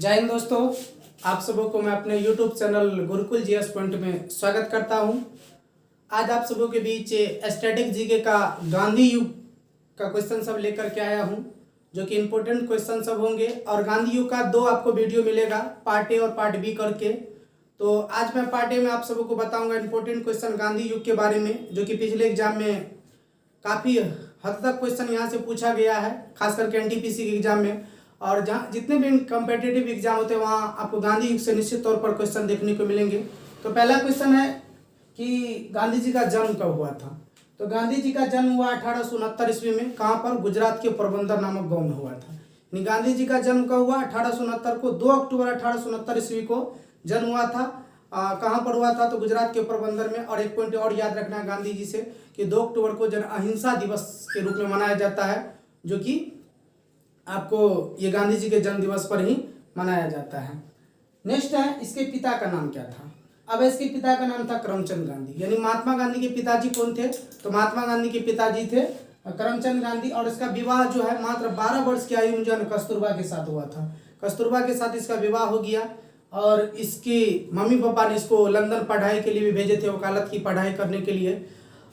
जय हिंद दोस्तों, आप सबों को मैं अपने YouTube channel Gurukul GS point में स्वागत करता हूं। आज आप सबों के बीच स्टैटिक जीके का गांधी युग का क्वेश्चन सब लेकर के आया हूं, जो कि इम्पोर्टेंट क्वेश्चन सब होंगे। और गांधी युग का दो आपको वीडियो मिलेगा, पार्ट ए और पार्ट बी करके। तो आज मैं पार्ट ए में आप सबों को बताऊंगा इम्पोर्टेंट क्वेश्चन गांधी युग के बारे में, जो कि पिछले एग्जाम में काफ़ी हद तक क्वेश्चन यहाँ से पूछा गया है, खास करके एनटीपीसी के एग्जाम में। और जहाँ जितने भी कम्पिटिटिव एग्जाम होते हैं वहाँ आपको गांधी युग से निश्चित तौर पर क्वेश्चन देखने को मिलेंगे। तो पहला क्वेश्चन है कि गांधी जी का जन्म कब हुआ था। तो गांधी जी का जन्म हुआ 1869 ईस्वी में। कहाँ पर? गुजरात के पोरबंदर नामक गाँव में हुआ था। यानी गांधी जी का जन्म कब हुआ? 1869 को 2 अक्टूबर 1869 ईस्वी को जन्म हुआ था। कहाँ पर हुआ था? तो गुजरात के पोरबंदर में। और एक पॉइंट और याद रखना है गांधी जी से कि 2 अक्टूबर को जन अहिंसा दिवस के रूप में मनाया जाता है, जो कि आपको ये गांधी जी के जन्म दिवस पर ही मनाया जाता है। नेक्स्ट है, इसके पिता का नाम क्या था। अब इसके पिता का नाम था करमचंद गांधी। यानी महात्मा गांधी के पिताजी कौन थे? तो महात्मा गांधी के पिताजी थे करमचंद गांधी। और इसका विवाह जो है मात्र 12 वर्ष की आयु में जो है कस्तूरबा के साथ हुआ था। कस्तूरबा के साथ इसका विवाह हो गया। और इसकी मम्मी पापा ने इसको लंदन पढ़ाई के लिए भी भेजे थे, वकालत की पढ़ाई करने के लिए।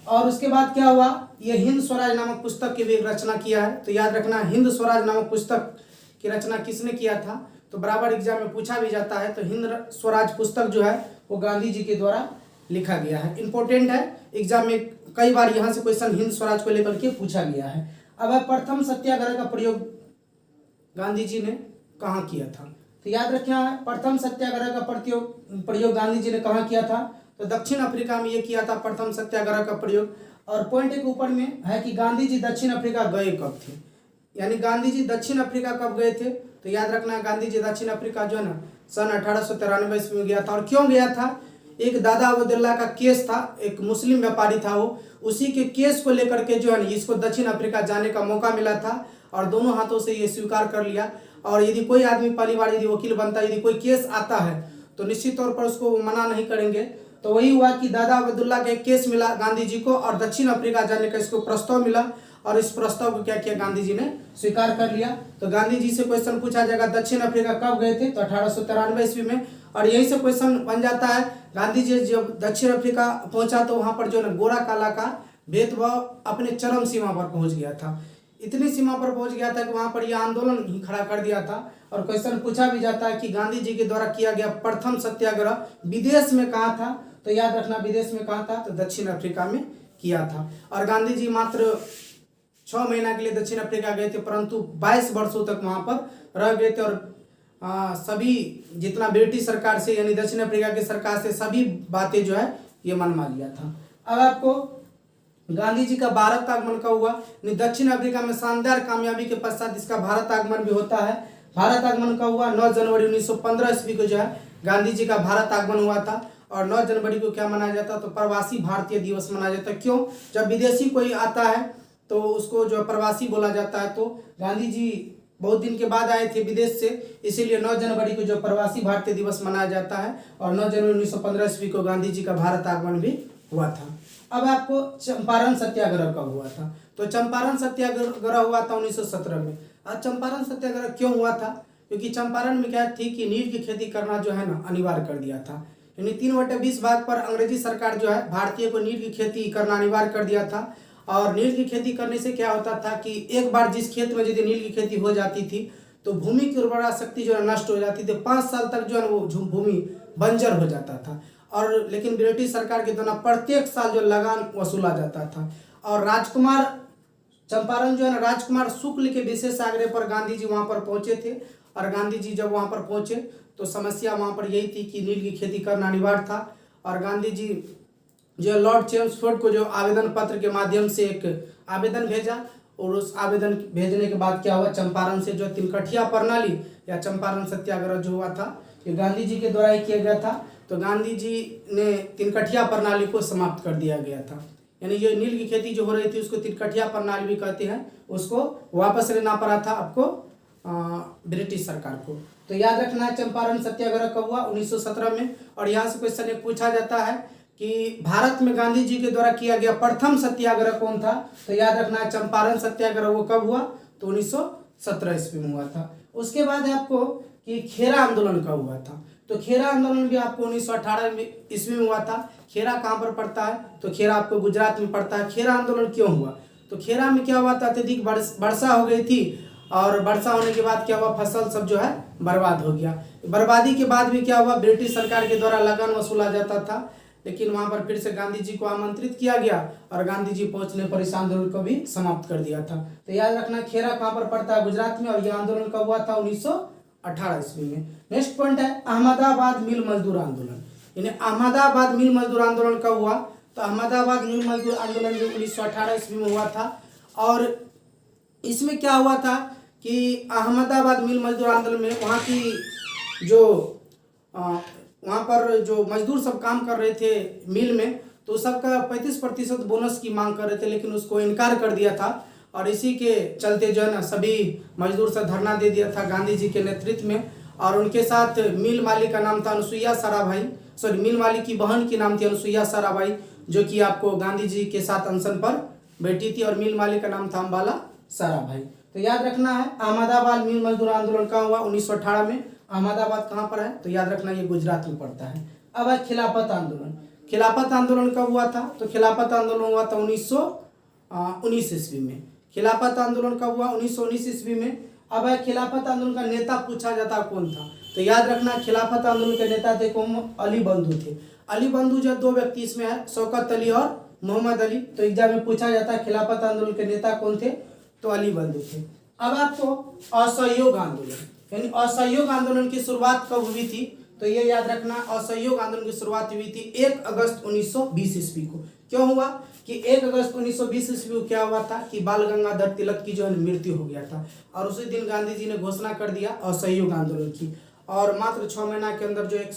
और उसके बाद क्या हुआ, ये हिंद स्वराज नामक पुस्तक की भी एक रचना किया है। तो याद रखना, हिंद स्वराज नामक पुस्तक की रचना किसने किया था? तो बराबर एग्जाम में पूछा भी जाता है। तो हिंद स्वराज पुस्तक जो है वो गांधी जी के द्वारा लिखा गया है। इंपॉर्टेंट है, एग्जाम में कई बार यहाँ से क्वेश्चन हिंद स्वराज को लेकर के पूछा गया है। अब है, प्रथम सत्याग्रह का प्रयोग गांधी जी ने कहाँ किया था। तो याद रखना है, प्रथम सत्याग्रह का प्रयोग गांधी जी ने कहाँ किया था? तो दक्षिण अफ्रीका में ये किया था प्रथम सत्याग्रह का प्रयोग। और पॉइंट के ऊपर में है कि गांधी जी दक्षिण अफ्रीका गए कब थे। यानी गांधी जी दक्षिण अफ्रीका कब गए थे? तो याद रखना है, गांधी जी दक्षिण अफ्रीका जो है ना सन 1893 ईस्वी में गया था। और क्यों गया था? एक दादा अब्दुल्ला का केस था, एक मुस्लिम व्यापारी था वो, उसी के केस को लेकर के जो है ना इसको दक्षिण अफ्रीका जाने का मौका मिला था। और दोनों हाथों से ये स्वीकार कर लिया। और यदि कोई आदमी पहली बार यदि वकील बनता है, यदि कोई केस आता है तो निश्चित तौर पर उसको मना नहीं करेंगे। तो वही हुआ कि दादा अब्दुल्ला का एक केस मिला गांधी जी को, और दक्षिण अफ्रीका जाने का इसको प्रस्ताव मिला। और इस प्रस्ताव को क्या किया, गांधी जी ने स्वीकार कर लिया। तो गांधी जी से क्वेश्चन पूछा जाएगा, दक्षिण अफ्रीका कब गए थे? तो 1893 ईस्वी में। और यहीं से क्वेश्चन बन जाता है, गांधी जी जब दक्षिण अफ्रीका पहुंचा तो वहां पर जो है गोरा काला का भेदभाव अपने चरम सीमा पर पहुंच गया था। इतनी सीमा पर पहुंच गया था कि वहां पर यह आंदोलन ही खड़ा कर दिया था। और क्वेश्चन पूछा भी जाता है कि गांधी जी के द्वारा किया गया प्रथम सत्याग्रह विदेश में कहाँ था। तो याद रखना, विदेश में कहाँ था? तो दक्षिण अफ्रीका में किया था। और गांधी जी मात्र 6 महीना के लिए दक्षिण अफ्रीका गए थे, परंतु 22 वर्षों तक वहां पर रह गए थे। और सभी जितना ब्रिटिश सरकार से यानी दक्षिण अफ्रीका की सरकार से सभी बातें जो है ये मनवा लिया था। अब आपको गांधी जी का भारत आगमन कब हुआ? दक्षिण अफ्रीका में शानदार कामयाबी के पश्चात इसका भारत आगमन भी होता है। भारत आगमन कब हुआ? 9 जनवरी 1915 ईस्वी को जो है गांधी जी का भारत आगमन हुआ था। और 9 जनवरी को क्या मनाया जाता? तो प्रवासी भारतीय दिवस मनाया जाता है। क्यों? जब विदेशी कोई आता है तो उसको जो प्रवासी बोला जाता है। तो गांधी जी बहुत दिन के बाद आए थे विदेश से, इसीलिए 9 जनवरी को जो प्रवासी भारतीय दिवस मनाया जाता है। और 9 जनवरी 1915 ईस्वी को गांधी जी का भारत आगमन भी हुआ था। अब आपको चंपारण सत्याग्रह कब हुआ था? तो चंपारण सत्याग्रह हुआ था 1917 में। आज चंपारण सत्याग्रह क्यों हुआ था? क्योंकि चंपारण में क्या थी कि नील की खेती करना जो है ना अनिवार्य कर दिया था। यानी 3/20 भाग पर अंग्रेजी सरकार जो है भारतीय को नील की खेती करना अनिवार्य कर दिया था। और नील की खेती करने से क्या होता था कि एक बार जिस खेत में यदि नील की खेती हो जाती थी तो भूमि की उर्वरा शक्ति जो है नष्ट हो जाती थी। 5 साल तक जो है वो भूमि बंजर हो जाता था। और लेकिन ब्रिटिश सरकार के द्वारा प्रत्येक साल जो लगान वसूला जाता था। और राजकुमार चंपारण जो है ना राजकुमार शुक्ल के विशेष आग्रह पर गांधी जी वहां पर पहुंचे थे। और गांधी जी जब वहां पर पहुंचे तो समस्या वहां पर यही थी कि नील की खेती करना अनिवार्य था। और गांधी जी जो लॉर्ड चेम्सफोर्ड को जो आवेदन पत्र के माध्यम से एक आवेदन भेजा। और उस आवेदन भेजने के बाद क्या हुआ, चंपारण से जो तिनकठिया प्रणाली या चंपारण सत्याग्रह जो हुआ था ये गांधी जी के द्वारा ही किया गया था। तो गांधी जी ने तिनकठिया प्रणाली को समाप्त कर दिया गया था। यानी ये नील की खेती जो हो रही थी उसको तिनकठिया प्रणाली भी कहते हैं, उसको वापस लेना पड़ा था आपको ब्रिटिश सरकार को। तो याद रखना है, चंपारण सत्याग्रह कब हुआ? 1917 में। और यहाँ से क्वेश्चन एक पूछा जाता है कि भारत में गांधी जी के द्वारा किया गया प्रथम सत्याग्रह कौन था? तो याद रखना है, चंपारण सत्याग्रह वो कब हुआ? तो 1917 ईस्वी में हुआ था। उसके बाद है आपको कि खेरा आंदोलन कब हुआ था। तो खेरा आंदोलन भी आपको 1918 में ईस्वी में हुआ था। खेरा कहाँ पर पड़ता है, तो खेरा आपको गुजरात में पड़ता है। खेरा आंदोलन क्यों हुआ, तो खेरा में क्या हुआ था, अत्यधिक वर्षा हो गई थी और वर्षा होने के बाद क्या हुआ, फसल सब जो है बर्बाद हो गया। बर्बादी के बाद भी क्या हुआ, ब्रिटिश सरकार के द्वारा लगान वसूला जाता था, लेकिन वहां पर फिर से गांधी जी को आमंत्रित किया गया और गांधी जी पहुंचने पर इस आंदोलन को भी समाप्त कर दिया था। तो याद रखना खेरा कहाँ पर पड़ता है, गुजरात में, और यह आंदोलन कब हुआ था, 1918 ईस्वी में। नेक्स्ट पॉइंट है अहमदाबाद मिल मजदूर आंदोलन। यानी अहमदाबाद मिल मजदूर आंदोलन कब हुआ, तो अहमदाबाद मिल मजदूर आंदोलन भी 1918 ईस्वी में हुआ था। और इसमें क्या हुआ था कि अहमदाबाद मिल मजदूर आंदोलन में वहाँ की जो वहाँ पर जो मजदूर सब काम कर रहे थे मिल में, तो सबका 35% बोनस की मांग कर रहे थे, लेकिन उसको इनकार कर दिया था। और इसी के चलते जो है ना सभी मजदूर से धरना दे दिया था गांधी जी के नेतृत्व में। और उनके साथ मिल मालिक का नाम था अनुसुईया साराभाई, सॉरी मिल मालिक की बहन की नाम थी अनुसुईया साराभाई, जो कि आपको गांधी जी के साथ अनशन पर बैठी थी, और मिल मालिक का नाम था अम्बाला साराभाई। तो याद रखना है अहमदाबाद मिल मजदूर आंदोलन कहाँ हुआ, 1918 में। अहमदाबाद कहाँ पर है, तो याद रखना ये गुजरात में पड़ता है। अब है खिलाफत आंदोलन। खिलाफत आंदोलन कब हुआ था, तो खिलाफत आंदोलन हुआ था 1919 ईस्वी में। खिलाफत आंदोलन कब हुआ, 1919 ईस्वी में। अब है खिलाफत आंदोलन का नेता पूछा जाता कौन था, तो याद रखना खिलाफत आंदोलन के नेता थे कौन, अली बंधु थे। अली बंधु जो दो व्यक्ति इसमें है, शौकत अली और मोहम्मद अली। तो एग्जाम में पूछा जाता है खिलाफत आंदोलन के नेता कौन थे, तो अली बंधु थे। अब आपको असहयोग आंदोलन, यानी असहयोग आंदोलन की शुरुआत कब हुई थी, तो ये याद रखना असहयोग आंदोलन की शुरुआत हुई थी 1 अगस्त 1920 ईस्वी को। क्यों हुआ कि 1 अगस्त 1920 ईस्वी को क्या हुआ था कि बाल गंगाधर तिलक की जो है मृत्यु हो गया था, और उसी दिन गांधी जी ने घोषणा कर दिया असहयोग आंदोलन की। और मात्र 6 महीना के अंदर जो एक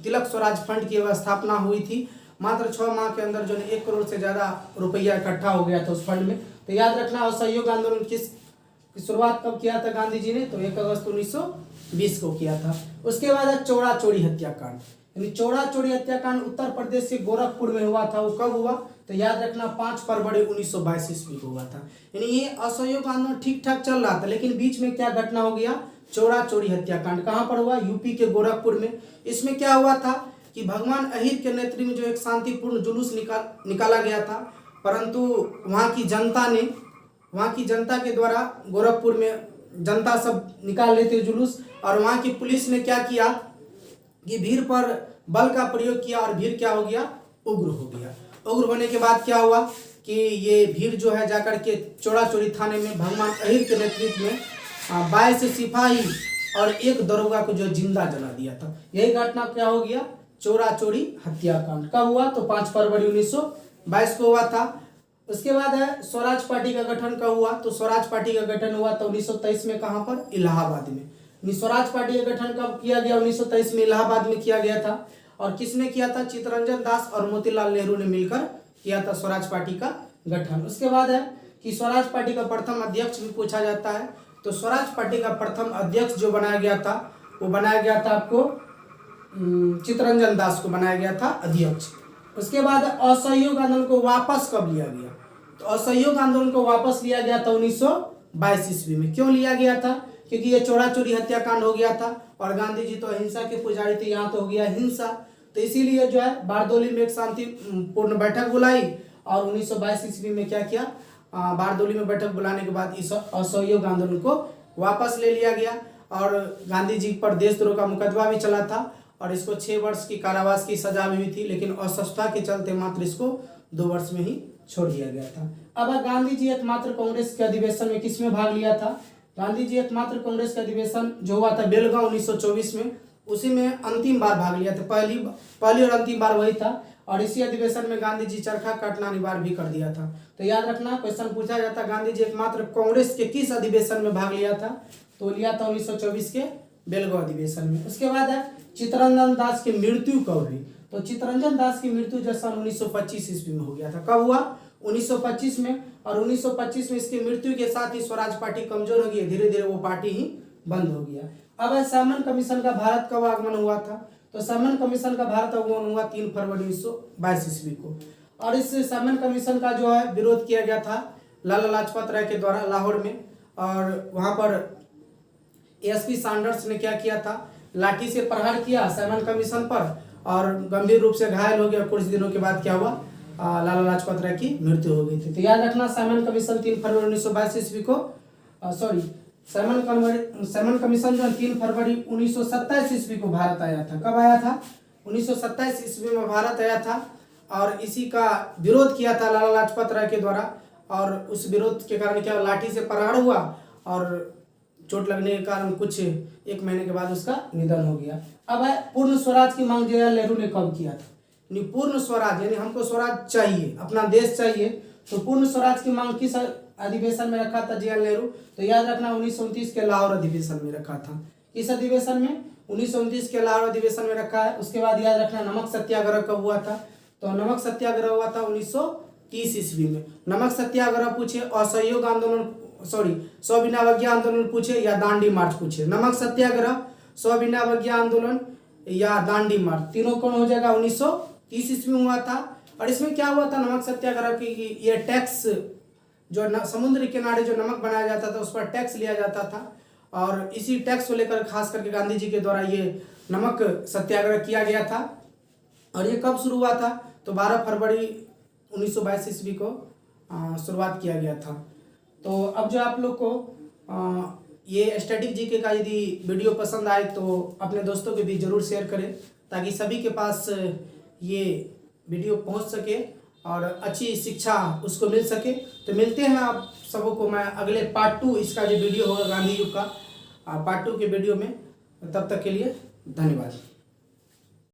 तिलक स्वराज फंड की स्थापना हुई थी, मात्र 6 माह के अंदर जो है 1 करोड़ से ज्यादा रुपया इकट्ठा हो गया था उस फंड में। तो याद रखना असहयोग आंदोलन की शुरुआत कब किया था गांधी जी ने, तो 1 अगस्त 1920 को किया था। उसके बाद है चौड़ा चौड़ी हत्याकांड, यानी चौड़ा चौड़ी हत्याकांड उत्तर प्रदेश के गोरखपुर में हुआ था। वो कब हुआ, तो याद रखना 5 फरवरी 1922 ईस्वी को हुआ था। यानी ये असहयोग आंदोलन ठीक ठाक चल रहा था, लेकिन बीच में क्या घटना हो गया, चौड़ा चौड़ी हत्याकांड। कहाँ पर हुआ, यूपी के गोरखपुर में। इसमें क्या हुआ था कि भगवान अहिर के नेतृत्व में जो एक शांतिपूर्ण जुलूस निकाला गया था, परंतु वहाँ की जनता के द्वारा गोरखपुर में जनता सब निकाल लेते जुलूस, और वहाँ की पुलिस ने क्या किया कि भीड़ पर बल का प्रयोग किया, और भीड़ क्या हो गया, उग्र हो गया। उग्र होने के बाद क्या हुआ कि ये भीड़ जो है जाकर के चौड़ा चौड़ी थाने में भगवान अहिर के नेतृत्व में 22 सिपाही और एक दरोगा को जो जिंदा जला दिया था। यही घटना क्या हो गया, चौड़ा चौड़ी हत्याकांड। कब हुआ, तो 5 फरवरी 1922 को हुआ था। उसके बाद है स्वराज पार्टी का गठन कब हुआ, तो स्वराज पार्टी का गठन हुआ था 1923 में। कहाँ पर, इलाहाबाद में। स्वराज पार्टी का गठन कब किया गया, 1923 में इलाहाबाद में किया गया था। और किसने किया था, चित्तरंजन दास और मोतीलाल नेहरू ने मिलकर किया था स्वराज पार्टी का गठन। उसके बाद है कि स्वराज पार्टी का प्रथम अध्यक्ष भी पूछा जाता है। तो स्वराज पार्टी का प्रथम अध्यक्ष जो बनाया गया था, वो बनाया गया था आपको चित्तरंजन दास को बनाया गया था अध्यक्ष। उसके बाद असहयोग आंदोलन को वापस कब लिया गया, तो असहयोग आंदोलन को वापस लिया गया था 1922 ईस्वी में। क्यों लिया गया था, क्योंकि ये चौड़ा चौड़ी हत्याकांड हो गया था, और गांधी जी तो अहिंसा के पुजारी थे, यहाँ तो हो गया हिंसा। तो इसीलिए जो है बारदोली में एक शांतिपूर्ण बैठक बुलाई, और 1922 ईस्वी में क्या किया, बारदोली में बैठक बुलाने के बाद इस असहयोग आंदोलन को वापस ले लिया गया। और गांधी जी पर देशद्रोह का मुकदमा भी चला था, और इसको 6 वर्ष की कारावास की सजा भी हुई थी, लेकिन अस्वस्थता के चलते मात्र इसको 2 वर्ष में ही छोड़ दिया गया था। अब गांधी जी एकमात्र कांग्रेस के अधिवेशन में किसमें भाग लिया था, गांधी जी एकमात्र कांग्रेस का अधिवेशन जो हुआ था बेलगांव 1924 में, उसी में अंतिम बार भाग लिया था। पहली और अंतिम बार वही था, और इसी अधिवेशन में गांधी जी चरखा काटना अनिवार्य भी कर दिया था। तो याद रखना क्वेश्चन पूछा जाता गांधी जी एकमात्र कांग्रेस के किस अधिवेशन में भाग लिया था, तो लिया था 1924 के बेलगांव अधिवेशन में। उसके बाद है चित्तरंजन दास की मृत्यु कब हुई, तो चित्तरंजन दास की मृत्यु जो सन 1925 ईस्वी में हो गया था। कब हुआ, 1925 में। और 1925 में इसकी मृत्यु के साथ ही स्वराज पार्टी कमजोर हो गई, धीरे धीरे वो पार्टी ही बंद हो गया। अब सामन कमीशन का भारत कब आगमन हुआ था, तो सामन कमीशन का भारत आगमन हुआ 3 फरवरी 1922 ईस्वी को। और इस सामन कमीशन का जो है विरोध किया गया था लाला लाजपत राय के द्वारा लाहौर में, और वहाँ पर एएसपी सैंडर्स ने क्या किया था, लाठी से प्रहार किया साइमन कमीशन पर और गंभीर रूप से घायल हो गया। कुछ दिनों के बाद क्या हुआ, लाला लाजपत राय की मृत्यु हो गई थी। तो याद रखना साइमन कमीशन 3 फरवरी 1922 ईस्वी को साइमन कमीशन जो 3 फरवरी 1927 ईस्वी को भारत आया था। कब आया था? 1927 ईस्वी में भारत आया था और इसी का विरोध किया था लाला लाजपत राय के द्वारा और उस विरोध के कारण क्या लाठी से प्रहार हुआ और चोट लगने के कारण कुछ 1 महीने के बाद उसका निधन हो गया। अब है पूर्ण स्वराज की मांग जवाहरलाल नेहरू ने कब किया था? यानी पूर्ण स्वराज, यानी हमको स्वराज चाहिए, अपना देश चाहिए, तो पूर्ण स्वराज की मांग किस अधिवेशन में रखा था जवाहरलाल नेहरू? तो याद रखना 1929 के लाहौर अधिवेशन में रखा था। किस अधिवेशन में? 1929 के लाहौर अधिवेशन में रखा है। उसके बाद याद रखना नमक सत्याग्रह कब हुआ था? तो नमक सत्याग्रह हुआ था 1930 ईस्वी में। नमक सत्याग्रह पूछे, असहयोग आंदोलन सविनावज्ञा आंदोलन पूछे या दांडी मार्च पूछे। नमक सत्याग्रह, सविनावज्ञा आंदोलन या दांडी मार्च, तीनों कौन हो जाएगा? 1930 ईस्वी में हुआ था। और इसमें क्या हुआ था नमक सत्याग्रह की? ये टैक्स जो समुद्र के किनारे जो नमक बनाया जाता था उस पर टैक्स लिया जाता था और इसी टैक्स को लेकर खास करके गांधी जी के द्वारा ये नमक सत्याग्रह किया गया था। और ये कब शुरू हुआ था? तो 12 फरवरी 1922 ईस्वी को शुरुआत किया गया था। तो अब जो आप लोग को ये स्टैटिक जीके का यदि वीडियो पसंद आए तो अपने दोस्तों के भी जरूर शेयर करें ताकि सभी के पास ये वीडियो पहुंच सके और अच्छी शिक्षा उसको मिल सके। तो मिलते हैं आप सबों को मैं अगले पार्ट 2 इसका जो वीडियो होगा गांधी युग का पार्ट 2 के वीडियो में। तब तक के लिए धन्यवाद।